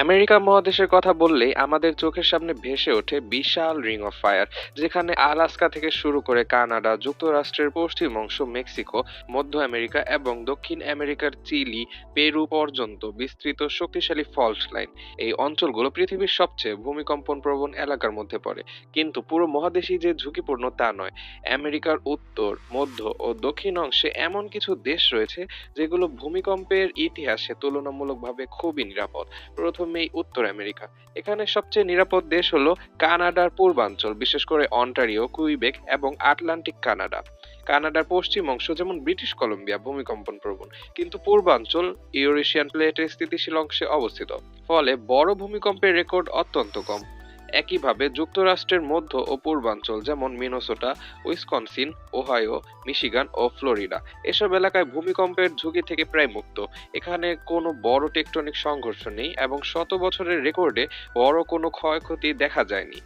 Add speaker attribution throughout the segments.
Speaker 1: America মহাদেশের কথা বললেই আমাদের চোখের সামনে ভেসে ওঠে বিশাল রিং অফ ফায়ার, যেখানে আলাস্কা থেকে শুরু করে কানাডা, যুক্তরাষ্ট্রের পশ্চিম অংশ, মেক্সিকো, মধ্য আমেরিকা এবং দক্ষিণ আমেরিকার চিলি, পেরু পর্যন্ত বিস্তৃত শক্তিশালী ফল্ট লাইন। এই অঞ্চলগুলো পৃথিবীর সবচেয়ে ভূমিকম্পন প্রবণ এলাকার মধ্যে পড়ে। কিন্তু পুরো মহাদেশই যে ঝুঁকিপূর্ণ তা নয়। আমেরিকার উত্তর, মধ্য ও দক্ষিণ অংশে এমন কিছু দেশ রয়েছে যেগুলো ভূমিকম্পের ইতিহাসে তুলনামূলকভাবে খুবই নিরাপদ। প্রথমেই উত্তর আমেরিকা। এখানে সবচেয়ে নিরাপদ দেশ হলো কানাডার পূর্বাঞ্চল, বিশেষ করে অন্টারিও, কুইবেক এবং আটলান্টিক কানাডা। কানাডার পশ্চিম অংশ যেমন ব্রিটিশ কলম্বিয়া ভূমিকম্পন প্রবণ, কিন্তু পূর্বাঞ্চল ইউরেশিয়ান প্লেটের স্থিতিশীল অংশে অবস্থিত, ফলে বড় ভূমিকম্পের রেকর্ড অত্যন্ত কম। একইভাবে যুক্তরাষ্ট্রের মধ্য ও পূর্বাঞ্চল যেমন মিনেসোটা, উইসকনসিন, ওহাইও, মিশিগান ও ফ্লোরিডা এসব এলাকায় ভূমিকম্পের ঝুঁকি থেকে প্রায় মুক্ত। এখানে কোনো বড় টেকটনিক সংঘর্ষ নেই এবং শত বছরের রেকর্ডে বড় কোনো ক্ষয়ক্ষতি দেখা যায়নি।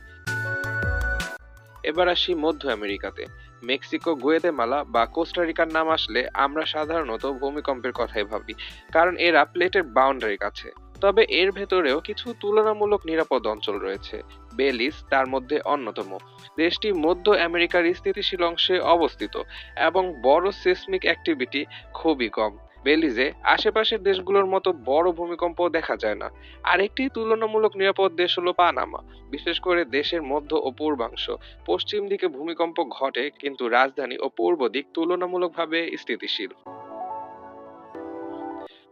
Speaker 1: এবার আসি মধ্য আমেরিকাতে। মেক্সিকো, গুয়েতেমালা বা কোস্টারিকার নাম আসলে আমরা সাধারণত ভূমিকম্পের কথাই ভাবি, কারণ এরা প্লেটের বাউন্ডারির কাছে। তবে এর ভেতরেও কিছু তুলনামূলক নিরাপদ অঞ্চল রয়েছে। বেলিজ তার মধ্যে অন্যতম। দেশটি মধ্য আমেরিকার স্থিতিশীল অংশে অবস্থিত এবং বড় সিসমিক অ্যাক্টিভিটি খুবই কম। বেলিজে আশেপাশের দেশগুলোর মতো বড় ভূমিকম্প দেখা যায় না। আরেকটি তুলনামূলক নিরাপদ দেশ হলো পানামা, বিশেষ করে দেশের মধ্য ও পূর্বাংশ। পশ্চিম দিকে ভূমিকম্প ঘটে, কিন্তু রাজধানী ও পূর্ব দিক তুলনামূলকভাবে স্থিতিশীল।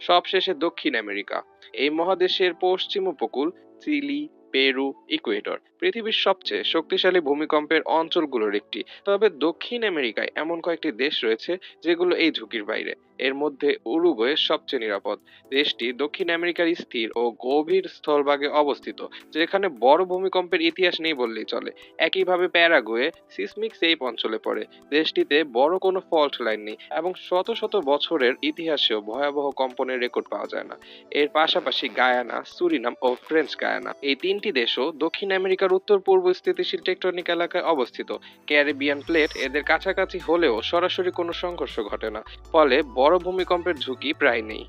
Speaker 1: সবশেষে দক্ষিণ আমেরিকা। এই মহাদেশের পশ্চিম উপকূল, চিলি, পেরু, ইকুয়েডর পৃথিবীর সবচেয়ে শক্তিশালী ভূমিকম্পের অঞ্চলগুলোর একটি। তবে দক্ষিণ আমেরিকায় এমন কয়েকটি দেশ রয়েছে যেগুলো এই ঝুঁকির বাইরে। এর মধ্যে উরুগুয়ে সবচেয়ে নিরাপদ। দেশটি দক্ষিণ আমেরিকার স্থির ও গভীর স্থলভাগে অবস্থিত, যেখানে বড় ভূমিকম্পের ইতিহাস নেই বললেই চলে। একইভাবে প্যারাগুয়ে সিসমিক সেফ অঞ্চলে পড়ে। দেশটিতে বড় কোনো ফল্ট লাইন নেই এবং শত শত বছরের ইতিহাসেও ভয়াবহ কম্পনের রেকর্ড পাওয়া যায় না। এর পাশাপাশি গায়ানা, সুরিনাম ও ফ্রেঞ্চ গায়ানা এই তিনটি দেশও দক্ষিণ আমেরিকার উত্তর পূর্ব স্থিতিশীল টেকটনিক এলাকায় অবস্থিত। ক্যারিবিয়ান প্লেট এদের কাছাকাছি হলেও সরাসরি কোনো সংঘর্ষ ঘটে না, ফলে বড় ভূমিকম্পের ঝুঁকি প্রায় নেই।